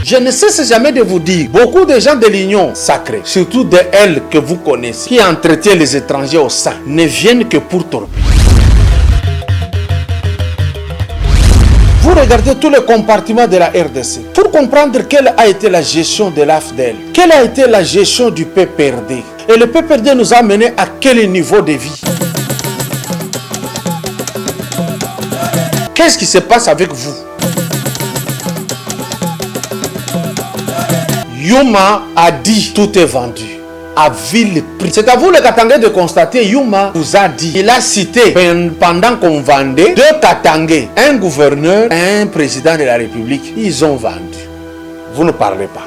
Je ne cesse jamais de vous dire, beaucoup de gens de l'union sacrée, surtout de elles que vous connaissez, qui entretiennent les étrangers au sein, ne viennent que pour torpiller. Vous regardez tous les compartiments de la RDC pour comprendre quelle a été la gestion de l'AFDEL, quelle a été la gestion du PPRD. Et le PPRD nous a menés à quel niveau de vie? Qu'est-ce qui se passe avec vous? Yuma a dit tout est vendu à vil prix. C'est à vous les Katangais de constater. Yuma vous a dit, il a cité pendant qu'on vendait 2 Katangais, un gouverneur et un président de la République. Ils ont vendu. Vous ne parlez pas.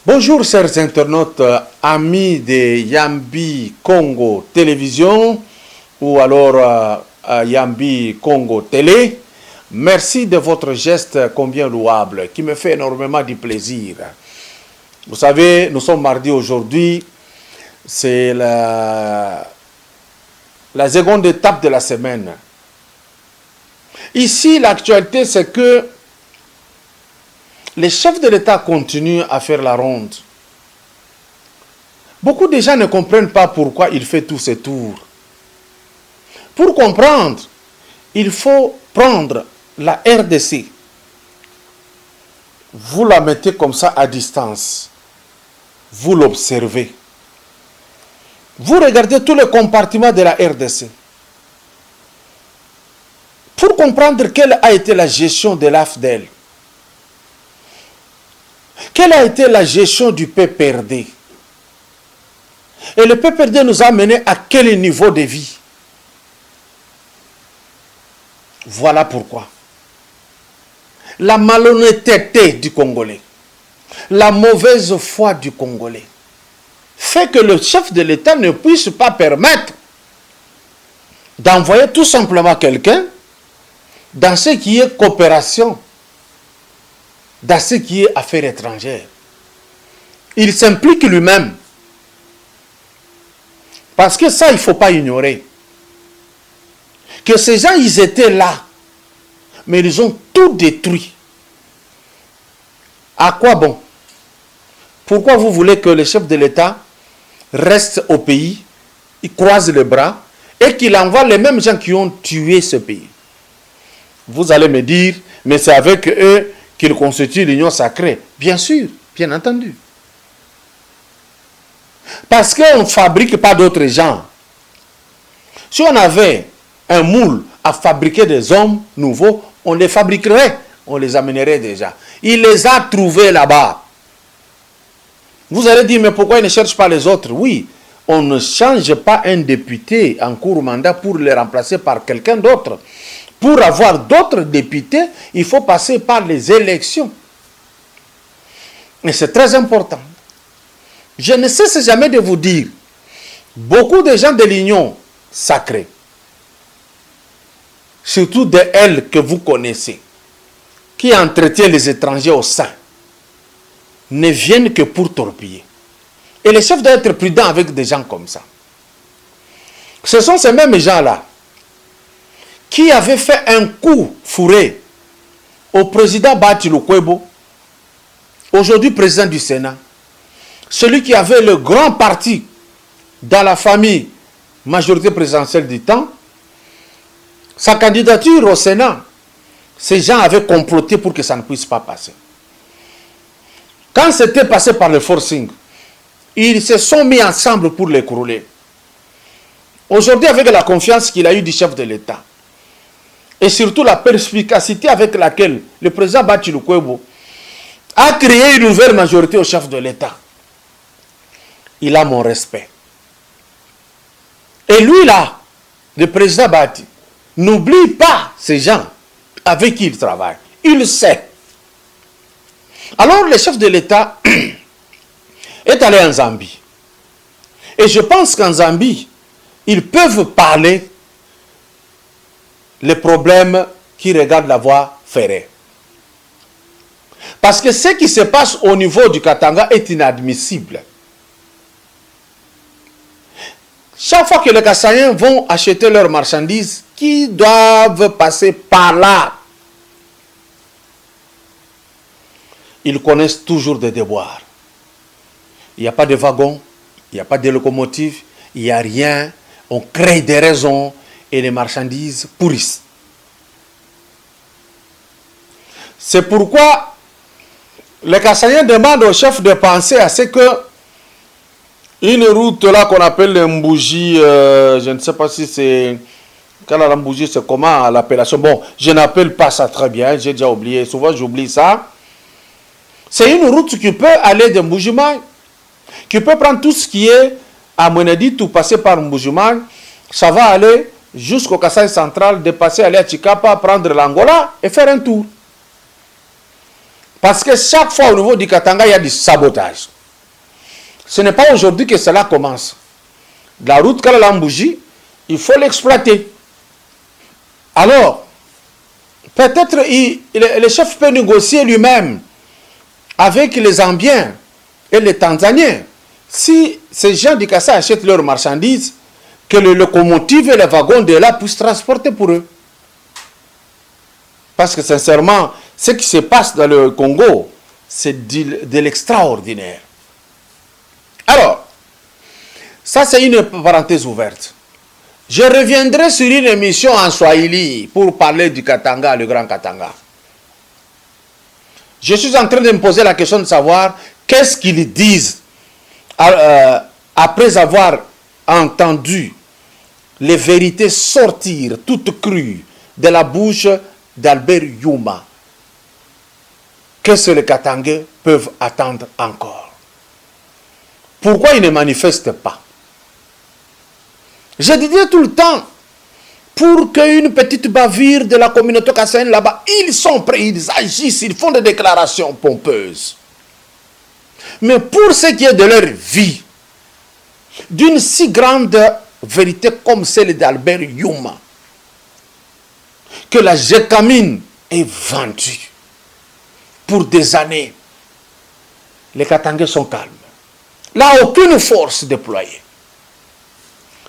Bonjour chers internautes, amis de Yambi Congo Télévision ou alors Yambi Congo Télé. Merci de votre geste combien louable qui me fait énormément de plaisir. Vous savez, nous sommes mardi aujourd'hui, c'est la seconde étape de la semaine. Ici, l'actualité, c'est que les chefs de l'État continuent à faire la ronde. Beaucoup de gens ne comprennent pas pourquoi il fait tous ces tours. Pour comprendre, il faut prendre la RDC. Vous la mettez comme ça à distance. Vous l'observez. Vous regardez tous les compartiments de la RDC. Pour comprendre quelle a été la gestion de l'AFDEL. Quelle a été la gestion du PPRD? Et le PPRD nous a menés à quel niveau de vie? Voilà pourquoi. La malhonnêteté du Congolais, la mauvaise foi du Congolais, fait que le chef de l'État ne puisse pas permettre d'envoyer tout simplement quelqu'un dans ce qui est coopération, dans ce qui est affaires étrangères. Il s'implique lui-même. Parce que ça, il ne faut pas ignorer. Que ces gens, ils étaient là. Mais ils ont tout détruit. À quoi bon? Pourquoi vous voulez que le chef de l'État reste au pays, il croise les bras, et qu'il envoie les mêmes gens qui ont tué ce pays? Vous allez me dire, mais c'est avec eux qu'il constitue l'union sacrée. Bien sûr, bien entendu. Parce qu'on ne fabrique pas d'autres gens. Si on avait un moule à fabriquer des hommes nouveaux, on les fabriquerait, on les amènerait déjà. Il les a trouvés là-bas. Vous allez dire, mais pourquoi ils ne cherchent pas les autres? Oui, on ne change pas un député en cours mandat pour le remplacer par quelqu'un d'autre. Pour avoir d'autres députés, il faut passer par les élections. Et c'est très important. Je ne cesse jamais de vous dire, beaucoup de gens de l'union sacrée, surtout de elles que vous connaissez, qui entretiennent les étrangers au sein, ne viennent que pour torpiller. Et les chefs doivent être prudents avec des gens comme ça. Ce sont ces mêmes gens-là qui avaient fait un coup fourré au président Bati Lukwebo, aujourd'hui président du Sénat, celui qui avait le grand parti dans la famille majorité présidentielle du temps. Sa candidature au Sénat, ces gens avaient comploté pour que ça ne puisse pas passer. Quand c'était passé par le forcing, ils se sont mis ensemble pour l'écrouler. Aujourd'hui, avec la confiance qu'il a eue du chef de l'État, et surtout la perspicacité avec laquelle le président Bati Lukwebo a créé une nouvelle majorité au chef de l'État, il a mon respect. Et lui là, le président Bati, n'oublie pas ces gens avec qui il travaille. Il le sait. Alors le chef de l'État est allé en Zambie. Et je pense qu'en Zambie, ils peuvent parler les problèmes qui regardent la voie ferrée. Parce que ce qui se passe au niveau du Katanga est inadmissible. Chaque fois que les Kassaïens vont acheter leurs marchandises, qui doivent passer par là, ils connaissent toujours des déboires. Il n'y a pas de wagon, il n'y a pas de locomotive, il n'y a rien. On crée des raisons et les marchandises pourrissent. C'est pourquoi les Kassaïens demandent au chef de penser à ce que une route là qu'on appelle le Mbouji, je ne sais pas si c'est... Quand la Mbouji, c'est comment l'appellation? Bon, je n'appelle pas ça très bien, j'ai déjà oublié, souvent j'oublie ça. C'est une route qui peut aller de Mboujimai, qui peut prendre tout ce qui est à Monedit ou passer par Mboujimai, ça va aller jusqu'au Kasaï central, dépasser, aller à Chikapa, prendre l'Angola et faire un tour. Parce que chaque fois au niveau du Katanga, il y a du sabotage. Ce n'est pas aujourd'hui que cela commence. La route Kalala-Mbouji, il faut l'exploiter. Alors, peut-être le chef peut négocier lui-même avec les Zambiens et les Tanzaniens. Si ces gens du Kasaï achètent leurs marchandises, que les locomotives et les wagons de là puissent transporter pour eux. Parce que sincèrement, ce qui se passe dans le Congo, c'est de l'extraordinaire. Alors, ça c'est une parenthèse ouverte. Je reviendrai sur une émission en Swahili pour parler du Katanga, le Grand Katanga. Je suis en train de me poser la question de savoir qu'est-ce qu'ils disent après avoir entendu les vérités sortir toutes crues de la bouche d'Albert Yuma. Qu'est-ce que les Katangais peuvent attendre encore? Pourquoi ils ne manifestent pas? Je disais tout le temps, pour qu'une petite bavure de la communauté kassaïenne là-bas, ils sont prêts, ils agissent, ils font des déclarations pompeuses. Mais pour ce qui est de leur vie, d'une si grande vérité comme celle d'Albert Yuma, que la Gécamine est vendue pour des années, les Katangais sont calmes. Là, aucune force déployée.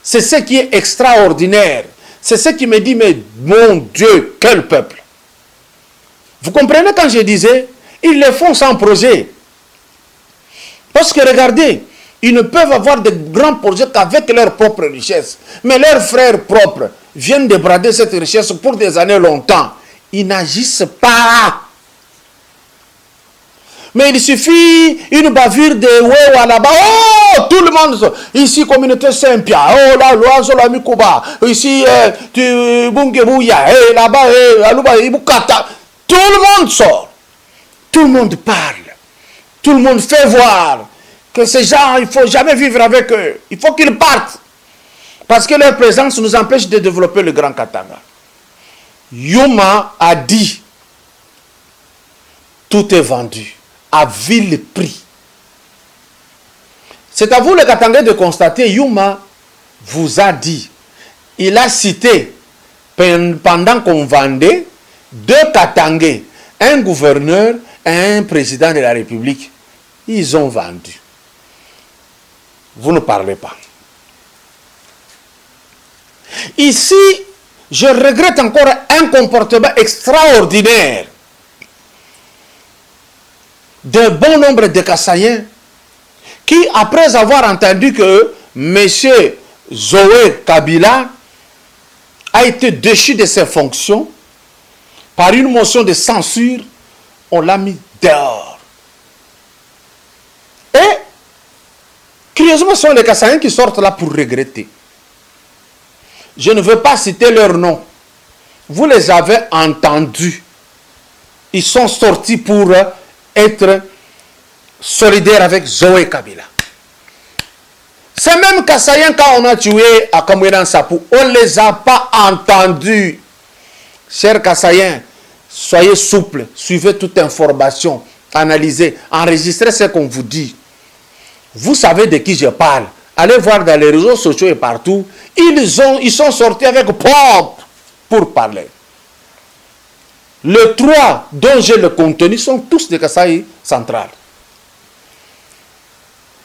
C'est ce qui est extraordinaire. C'est ce qui me dit, mais mon Dieu, quel peuple. Vous comprenez quand je disais, ils le font sans projet. Parce que regardez, ils ne peuvent avoir de grands projets qu'avec leur propre richesse. Mais leurs frères propres viennent de brader cette richesse pour des années longtemps. Ils n'agissent pas. Mais il suffit une bavure de Wewa là-bas. Oh, tout le monde. Ici, communauté Saint-Pierre. Oh, là, l'oiseau, la Mikuba. Ici, Bungebouya. Là-bas, Aluba, Ibukata. Tout le monde sort. Tout le monde parle. Tout le monde fait voir que ces gens, il ne faut jamais vivre avec eux. Il faut qu'ils partent. Parce que leur présence nous empêche de développer le Grand Katanga. Yuma a dit, tout est vendu à vil prix. C'est à vous les Katangais de constater, Yuma vous a dit, il a cité, pendant qu'on vendait, 2 Katangais, un gouverneur et un président de la République. Ils ont vendu. Vous ne parlez pas. Ici, je regrette encore un comportement extraordinaire d'un bon nombre de Kassaïens qui, après avoir entendu que M. Zoé Kabila a été déchu de ses fonctions par une motion de censure, on l'a mis dehors. Et, curieusement, ce sont les Kassaïens qui sortent là pour regretter. Je ne veux pas citer leur nom. Vous les avez entendus. Ils sont sortis pour être solidaires avec Zoé Kabila. Ces mêmes Kassaïens, quand on a tué à Kamouéran Sapou, on ne les a pas entendus. Chers Kassaïens, soyez souples, suivez toute information, analysez, enregistrez ce qu'on vous dit. Vous savez de qui je parle. Allez voir dans les réseaux sociaux et partout. Ils sont sortis avec pompe pour parler. Les trois dont j'ai le contenu sont tous des Kasaï centrales.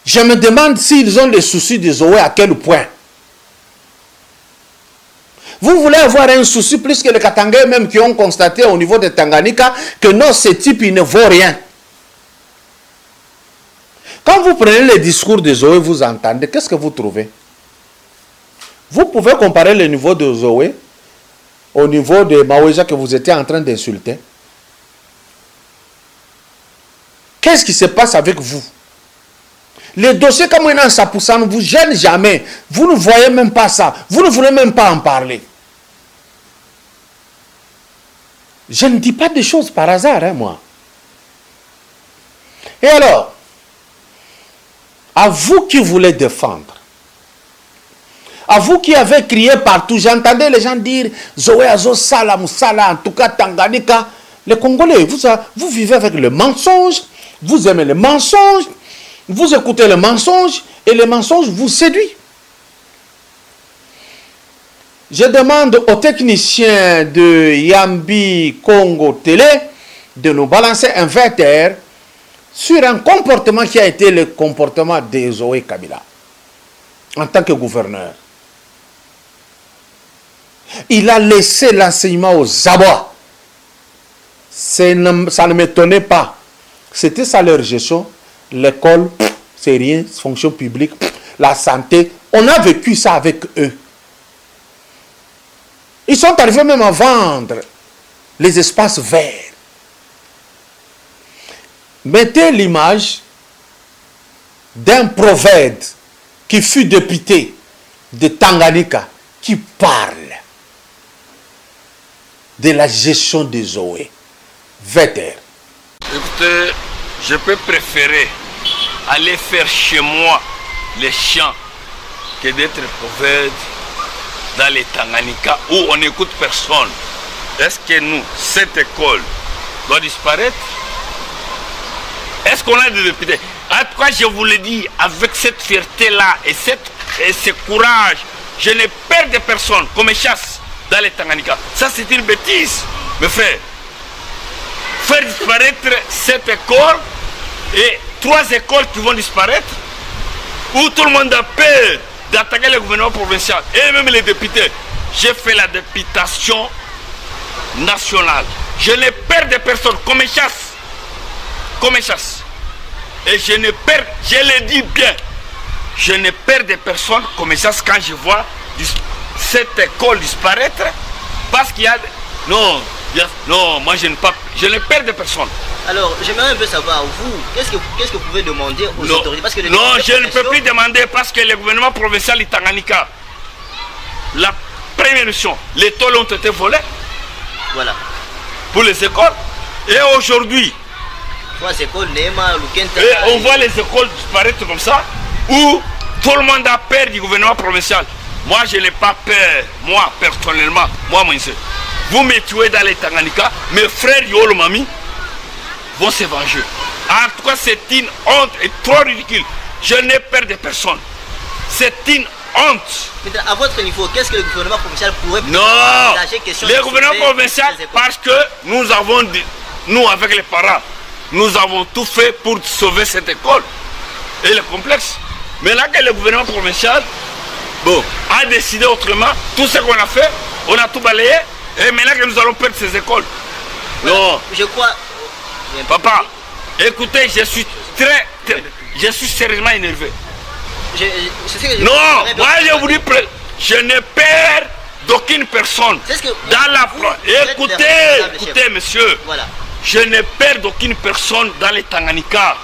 Je me demande s'ils ont les soucis de Zoé à quel point. Vous voulez avoir un souci plus que les Katangais même qui ont constaté au niveau de Tanganyika que non, ce type il ne vaut rien. Quand vous prenez les discours de Zoé, vous entendez, qu'est-ce que vous trouvez? Vous pouvez comparer le niveau de Zoé au niveau de Maouéja que vous étiez en train d'insulter. Qu'est-ce qui se passe avec vous? Les dossiers comme un Sapoussa ne vous gênent jamais. Vous ne voyez même pas ça. Vous ne voulez même pas en parler. Je ne dis pas des choses par hasard, hein, moi. Et alors, à vous qui voulez défendre, à vous qui avez crié partout, j'entendais les gens dire Zoé Azo Sala Moussala, en tout cas Tanganyika. Les Congolais, vous vivez avec le mensonge, vous aimez le mensonge, vous écoutez le mensonge et le mensonge vous séduit. Je demande aux techniciens de Yambi Congo Télé de nous balancer un verre sur un comportement qui a été le comportement de Zoé Kabila en tant que gouverneur. Il a laissé l'enseignement aux abois. Ça ne m'étonnait pas. C'était ça leur gestion. L'école, c'est rien. Fonction publique, la santé. On a vécu ça avec eux. Ils sont arrivés même à vendre les espaces verts. Mettez l'image d'un prophète qui fut député de Tanganyika qui parle de la gestion des Zoé. Vetter. Écoutez, je peux préférer aller faire chez moi les champs que d'être prophète dans les Tanganyika où on n'écoute personne. Est-ce que nous, cette école, doit disparaître? Est-ce qu'on a des députés? En tout cas, je vous le dis, avec cette fierté-là et ce courage, je n'ai peur de personne qu'on me chasse dans les Tanganyika. Ça, c'est une bêtise, mes frères. Faire disparaître cette école et 3 écoles qui vont disparaître, où tout le monde a peur d'attaquer le gouvernement provincial et même les députés. J'ai fait la députation nationale. Je n'ai peur de personne qu'on me chasse. Qu'on me chasse. Et je n'ai peur, je le dis bien, je n'ai peur de personne qu'on me chasse quand je vois cette école disparaître. Parce qu'il y a... Non, moi je n'ai peur de personne. Alors, j'aimerais un peu savoir, vous, qu'est-ce que vous pouvez demander aux autorités? Parce que non, je ne peux plus demander parce que le gouvernement provincial de Tanganyika, la première mission, les tôles ont été volées. Voilà. Pour les écoles. Et aujourd'hui, on voit les écoles disparaître comme ça, où tout le monde a peur du gouvernement provincial. Moi, je n'ai pas peur, moi, personnellement, moi, monsieur. Vous me tuez dans les Tanganyika, mes frères Yolo Mami vont se venger. En tout cas, c'est une honte et trop ridicule. Je n'ai peur de personne. C'est une honte. Mais à votre niveau, qu'est-ce que le gouvernement provincial pourrait Non, le gouvernement provincial, parce que nous avons dit, nous avec les parents, nous avons tout fait pour sauver cette école et le complexe. Maintenant que le gouvernement provincial a décidé autrement, tout ce qu'on a fait, on a tout balayé, et maintenant que nous allons perdre ces écoles. Non. Je crois... Papa, écoutez, je suis sérieusement énervé. Non, moi je vous dis, je n'ai peur d'aucune personne. Dans la... Écoutez, monsieur, voilà. Je n'ai peur d'aucune personne dans les Tanganyika.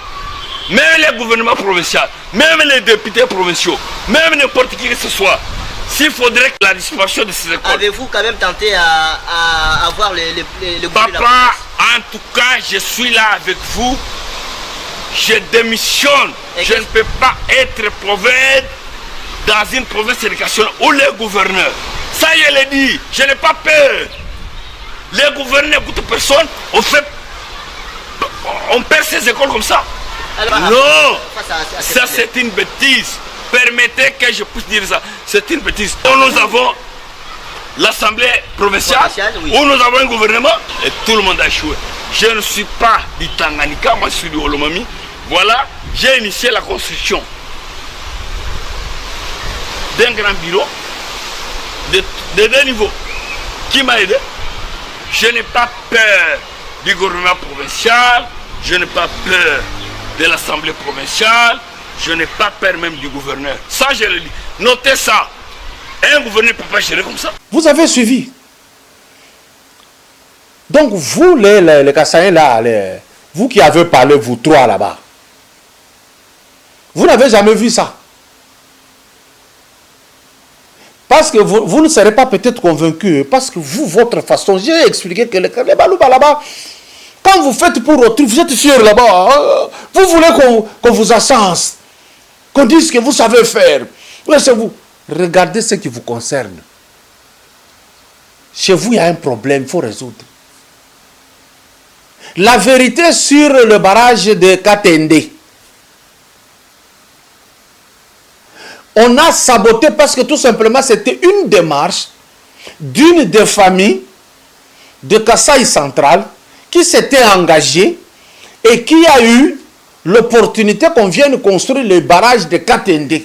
Même les gouvernements provinciaux, même les députés provinciaux, même n'importe qui que ce soit. S'il faudrait que la disparition de ces écoles... Avez-vous quand même tenté à avoir le Papa, en tout cas, je suis là avec vous. Je démissionne. Je ne peux pas être prophète dans une province éducationnelle où les gouverneurs... Ça, je l'ai dit, je n'ai pas peur. Les gouverneurs n'écoutent personne. On perd ces écoles comme ça. Alors, non, ça c'est une bêtise. Permettez que je puisse dire ça. C'est une bêtise. Nous avons l'Assemblée provinciale, où nous avons un gouvernement, et tout le monde a échoué. Je ne suis pas du Tanganyika, moi je suis du Olomami. Voilà, j'ai initié la construction d'un grand bureau de 2 niveaux. Qui m'a aidé? Je n'ai pas peur du gouvernement provincial, je n'ai pas peur de l'Assemblée provinciale, je n'ai pas peur même du gouverneur. Ça, je le dis. Notez ça. Un gouverneur ne peut pas gérer comme ça. Vous avez suivi. Donc, vous, les Kassaïens, là, vous qui avez parlé, vous trois là-bas, vous n'avez jamais vu ça. Parce que vous ne serez pas peut-être convaincu. Parce que vous, votre façon, j'ai expliqué que les Balouba là-bas, quand vous faites pour autrui, vous êtes fiers là-bas. Vous voulez qu'on vous ascense, qu'on dise que vous savez faire. Laissez-vous. Regardez ce qui vous concerne. Chez vous, il y a un problème, il faut résoudre. La vérité sur le barrage de Katende. On a saboté parce que tout simplement c'était une démarche d'une des familles de Kasaï Central qui s'était engagée et qui a eu l'opportunité qu'on vienne construire le barrage de Katende.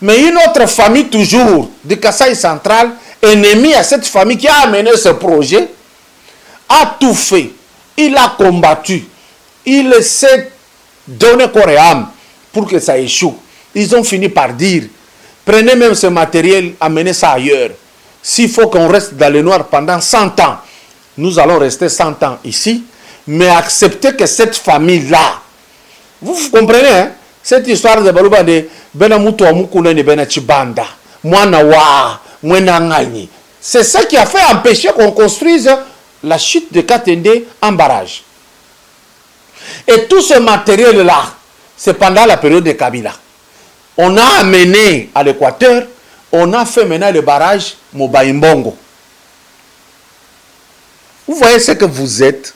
Mais une autre famille toujours de Kasaï Central, ennemie à cette famille qui a amené ce projet, a tout fait. Il a combattu. Il s'est donné corps et âme pour que ça échoue. Ils ont fini par dire, prenez même ce matériel, amenez ça ailleurs. S'il faut qu'on reste dans le noir pendant 100 ans, nous allons rester 100 ans ici, mais acceptez que cette famille-là, vous comprenez, hein, cette histoire de Balouba de Benamuto Amukule de Benachibanda, Mwanawa, Mwenangani, c'est ça qui a fait empêcher qu'on construise la chute de Katende en barrage. Et tout ce matériel-là, c'est pendant la période de Kabila. On a amené à l'Équateur, on a fait maintenant le barrage Mobaïmbongo. Vous voyez ce que vous êtes.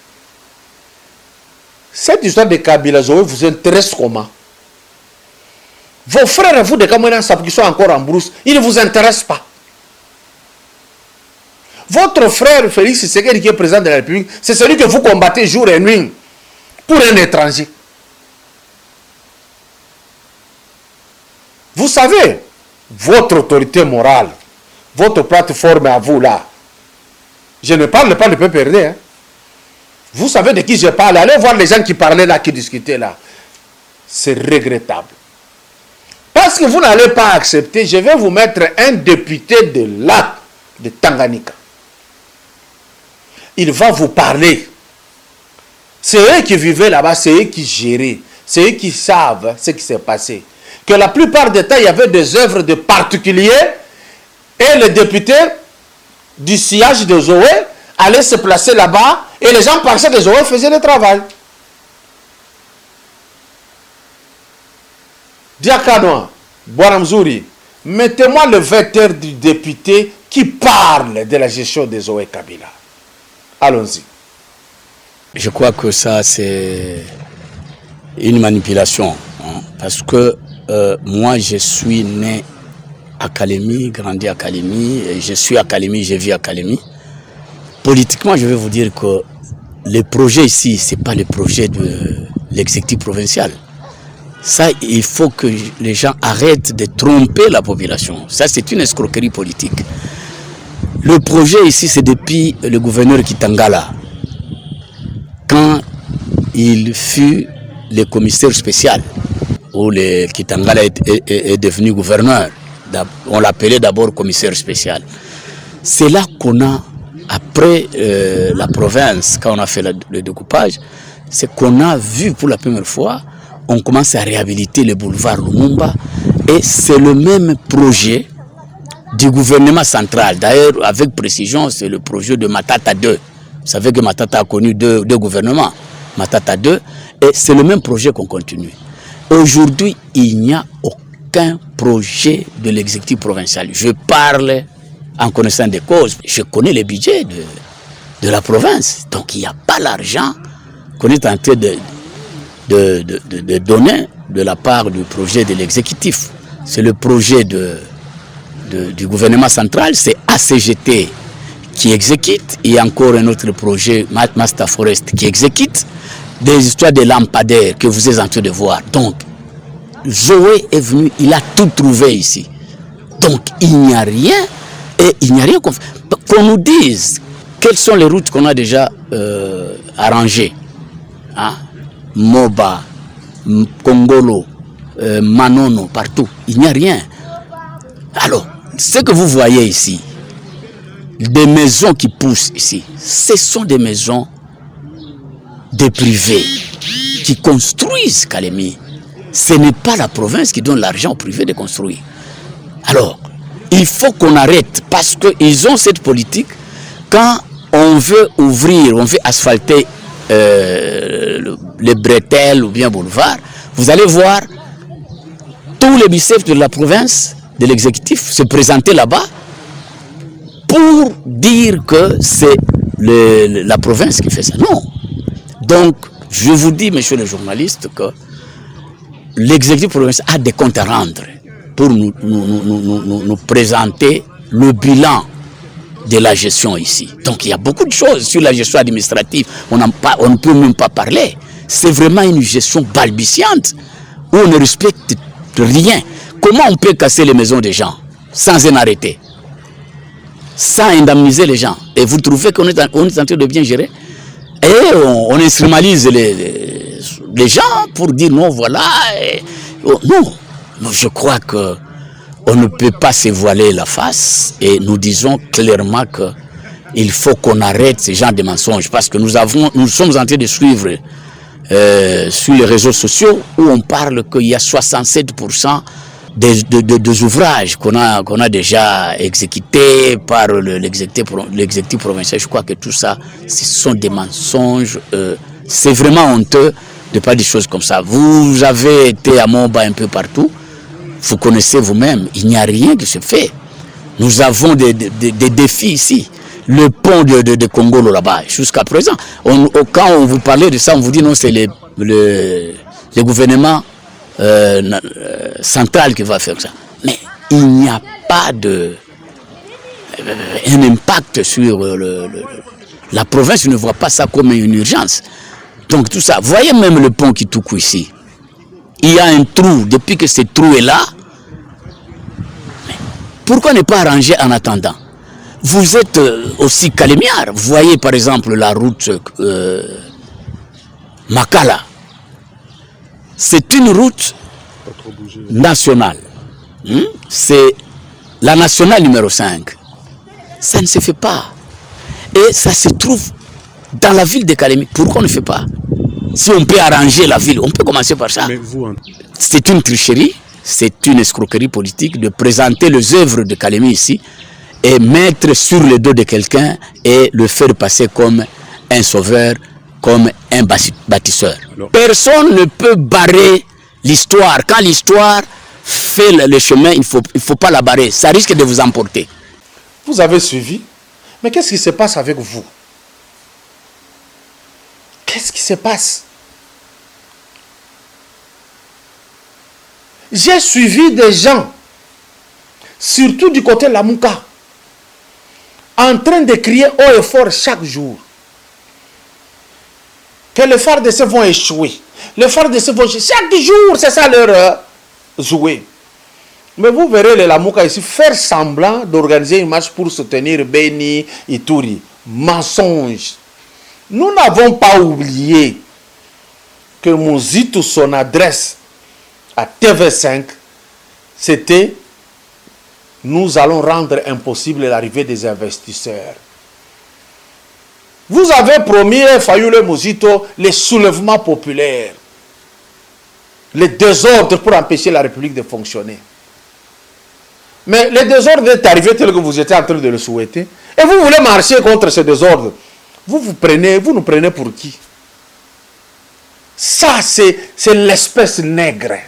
Cette histoire de Kabila Zoé vous intéresse comment? Vos frères et vous de Cameroun qui sont encore en brousse, ils ne vous intéressent pas. Votre frère Félix Tshisekedi qui est président de la République, c'est celui que vous combattez jour et nuit pour un étranger. Vous savez, votre autorité morale, votre plateforme à vous là, je ne parle pas de PPRD. Hein. Vous savez de qui je parle. Allez voir les gens qui parlaient là, qui discutaient là. C'est regrettable. Parce que vous n'allez pas accepter, je vais vous mettre un député de là, de Tanganyika. Il va vous parler. C'est eux qui vivaient là-bas, c'est eux qui géraient, c'est eux qui savent ce qui s'est passé. Que la plupart des temps, il y avait des œuvres de particuliers et les députés du sillage de Zoé allaient se placer là-bas et les gens pensaient que Zoé faisait le travail. Diakanoa, Boaramzouri, mettez-moi le vecteur du député qui parle de la gestion de Zoé Kabila. Allons-y. Je crois que ça, c'est une manipulation. Hein, parce que moi, je suis né à Kalemi, grandi à Kalemi, je suis à Kalemi, je vis à Kalemi. Politiquement, je vais vous dire que les projets ici, ce n'est pas les projets de l'exécutif provincial. Ça, il faut que les gens arrêtent de tromper la population. Ça, c'est une escroquerie politique. Le projet ici, c'est depuis le gouverneur Kitangala. Quand il fut le commissaire spécial, où le Kitangala est devenu gouverneur, on l'appelait d'abord commissaire spécial. C'est là qu'on a, après la province, quand on a fait le découpage, c'est qu'on a vu pour la première fois, on commence à réhabiliter le boulevard Lumumba, et c'est le même projet du gouvernement central. D'ailleurs, avec précision, c'est le projet de Matata 2. Vous savez que Matata a connu deux gouvernements, Matata 2, et c'est le même projet qu'on continue. Aujourd'hui, il n'y a aucun projet de l'exécutif provincial. Je parle en connaissant des causes. Je connais le budget de la province. Donc, il n'y a pas l'argent qu'on est en train de donner de la part du projet de l'exécutif. C'est le projet du gouvernement central, c'est ACGT qui exécute. Il y a encore un autre projet, Master Forest, qui exécute. Des histoires de lampadaires que vous êtes en train de voir. Donc, Zoé est venu, il a tout trouvé ici. Donc, il n'y a rien, et il n'y a rien qu'on nous dise quelles sont les routes qu'on a déjà arrangées. Hein? Moba, Kongolo, Manono, partout. Il n'y a rien. Alors, ce que vous voyez ici, des maisons qui poussent ici, ce sont des maisons des privés qui construisent Kalemi. Ce n'est pas la province qui donne l'argent aux privés de construire. Alors, il faut qu'on arrête parce qu'ils ont cette politique. Quand on veut ouvrir, on veut asphalter les bretelles ou bien boulevard, vous allez voir tous les biceps de la province, de l'exécutif, se présenter là-bas pour dire que c'est la province qui fait ça. Non. Donc, je vous dis, messieurs les journalistes, que l'exécutif provincial a des comptes à rendre pour nous présenter le bilan de la gestion ici. Donc, il y a beaucoup de choses sur la gestion administrative. On ne peut même pas parler. C'est vraiment une gestion balbutiante où on ne respecte rien. Comment on peut casser les maisons des gens sans un arrêté, sans indemniser les gens? Et vous trouvez qu'on est en train de bien gérer? Et on instrumentalise les gens pour dire non, voilà. Non, je crois que on ne peut pas se voiler la face et nous disons clairement qu'il faut qu'on arrête ces genres de mensonges parce que nous sommes en train de suivre sur les réseaux sociaux où on parle qu'il y a 67% des ouvrages qu'on a déjà exécutés par l'exécutif provincial. Je crois que tout ça, ce sont des mensonges. C'est vraiment honteux de pas des choses comme ça. Vous avez été à Moba un peu partout. Vous connaissez vous-même, il n'y a rien qui se fait. Nous avons des défis ici. Le pont de Kongolo là-bas, jusqu'à présent. Quand on vous parlait de ça, on vous dit non, c'est le gouvernement central qui va faire ça. Mais il n'y a pas un impact sur la province. Ne voit pas ça comme une urgence. Donc tout ça, voyez même le pont qui touche ici. Il y a un trou, depuis que ce trou est là, pourquoi ne pas arranger en attendant? Vous êtes aussi calémiard. Vous voyez par exemple la route Makala. C'est une route nationale. C'est la nationale numéro 5. Ça ne se fait pas. Et ça se trouve dans la ville de Kalemi. Pourquoi on ne fait pas? Si on peut arranger la ville, on peut commencer par ça. C'est une tricherie, c'est une escroquerie politique de présenter les œuvres de Kalemi ici et mettre sur le dos de quelqu'un et le faire passer comme un sauveur, comme un bâtisseur. Personne ne peut barrer l'histoire. Quand l'histoire fait le chemin, il faut pas la barrer. Ça risque de vous emporter. Vous avez suivi, mais qu'est-ce qui se passe avec vous? Qu'est-ce qui se passe? J'ai suivi des gens, surtout du côté de la Mouka, en train de crier haut et fort chaque jour. que les FARDC vont échouer. Les FARDC vont échouer. Chaque jour, c'est ça leur jouet. Mais vous verrez les Lamouka ici faire semblant d'organiser une marche pour soutenir Beni Ituri. Mensonge. Nous n'avons pas oublié que Mouzitou, son adresse à TV5, c'était « Nous allons rendre impossible l'arrivée des investisseurs ». Vous avez promis, Fayoulé Mouzito, les soulèvements populaires, les désordres pour empêcher la République de fonctionner. Mais le désordre est arrivé tel que vous étiez en train de le souhaiter. Et vous voulez marcher contre ce désordre. Vous nous prenez pour qui? Ça, c'est l'espèce nègre.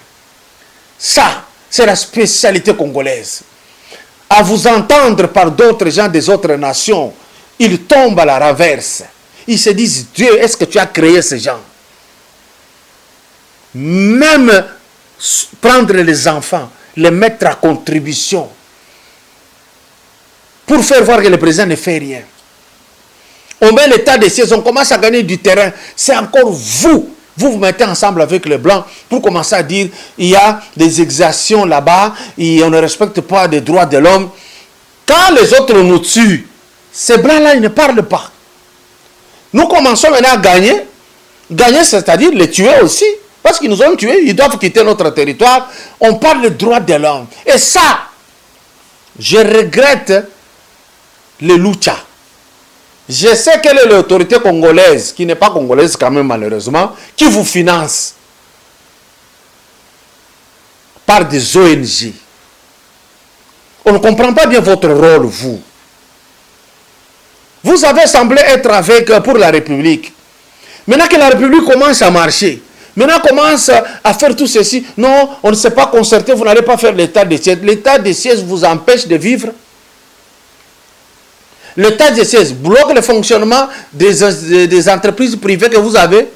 Ça, c'est la spécialité congolaise. À vous entendre par d'autres gens des autres nations, ils tombent à la renverse. Ils se disent, Dieu, est-ce que tu as créé ces gens? Même prendre les enfants, les mettre à contribution, pour faire voir que le président ne fait rien. On met l'état de siège, on commence à gagner du terrain. C'est encore vous. Vous vous mettez ensemble avec les Blancs pour commencer à dire il y a des exactions là-bas et on ne respecte pas les droits de l'homme. Quand les autres nous tuent, ces Blancs-là, ils ne parlent pas. Nous commençons maintenant à gagner. Gagner, c'est-à-dire les tuer aussi. Parce qu'ils nous ont tués, ils doivent quitter notre territoire. On parle des droits de l'homme. Et ça, je regrette les Lucha. Je sais quelle est l'autorité congolaise, qui n'est pas congolaise quand même malheureusement, qui vous finance par des ONG. On ne comprend pas bien votre rôle, vous. Vous avez semblé être avec pour la République. Maintenant que la République commence à marcher, maintenant commence à faire tout ceci, non, on ne s'est pas concerté, vous n'allez pas faire l'état de siège. L'état de siège vous empêche de vivre. L'état de siège bloque le fonctionnement des entreprises privées que vous avez.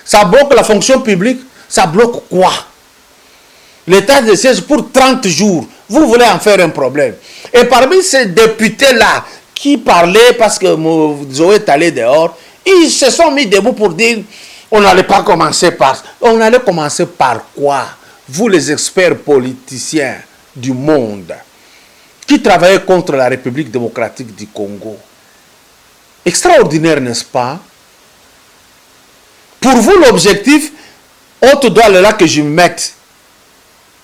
Ça bloque la fonction publique. Ça bloque quoi? L'état de siège pour 30 jours. Vous voulez en faire un problème. Et parmi ces députés-là qui parlaient parce que Zoé est allé dehors, ils se sont mis debout pour dire on n'allait pas commencer par... On allait commencer par quoi? Vous les experts politiciens du monde qui travaillaient contre la République démocratique du Congo. Extraordinaire, n'est-ce pas? Pour vous, l'objectif, haute doigt là que je mette,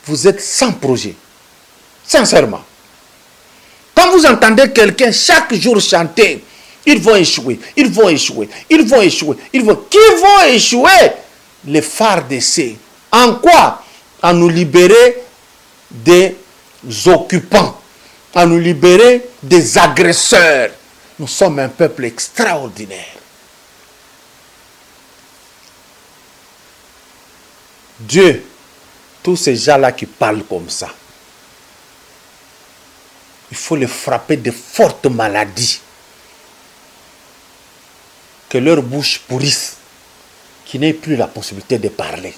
vous êtes sans projet. Sincèrement. Quand vous entendez quelqu'un chaque jour chanter, ils vont échouer, ils vont échouer, ils vont échouer, ils vont... Qui vont échouer? Les FARDC. En quoi? À nous libérer des occupants, à nous libérer des agresseurs. Nous sommes un peuple extraordinaire. Dieu, tous ces gens-là qui parlent comme ça, il faut les frapper de fortes maladies. Que leur bouche pourrisse, qu'ils n'aient plus la possibilité de parler.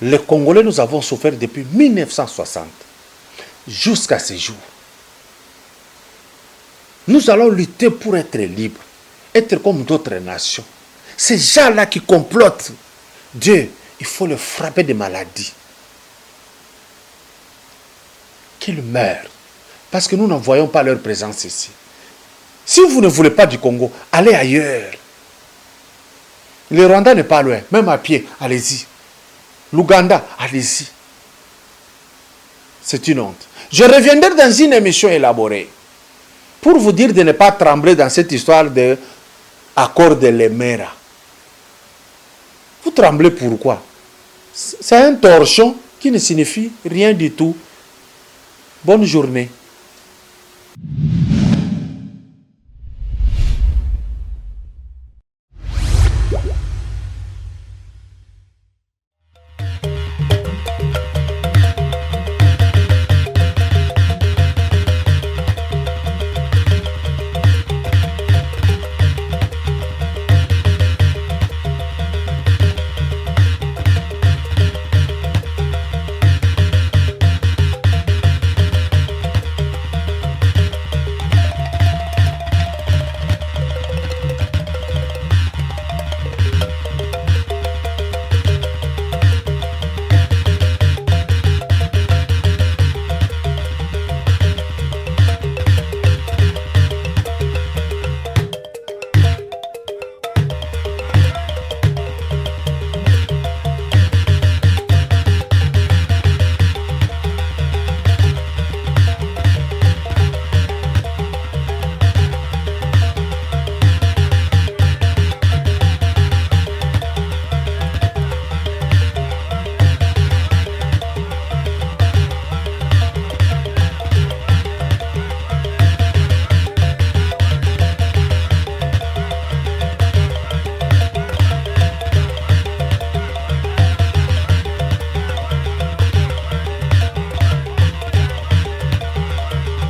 Les Congolais, nous avons souffert depuis 1960 jusqu'à ce jour. Nous allons lutter pour être libres, être comme d'autres nations. Ces gens-là qui complotent, Dieu, il faut les frapper de maladies. Qu'ils meurent, parce que nous n'en voyons pas leur présence ici. Si vous ne voulez pas du Congo, allez ailleurs. Le Rwanda n'est pas loin, même à pied, allez-y. L'Ouganda, allez-y. C'est une honte. Je reviendrai dans une émission élaborée pour vous dire de ne pas trembler dans cette histoire de accord de l'Emera. Vous tremblez pourquoi? C'est un torchon qui ne signifie rien du tout. Bonne journée.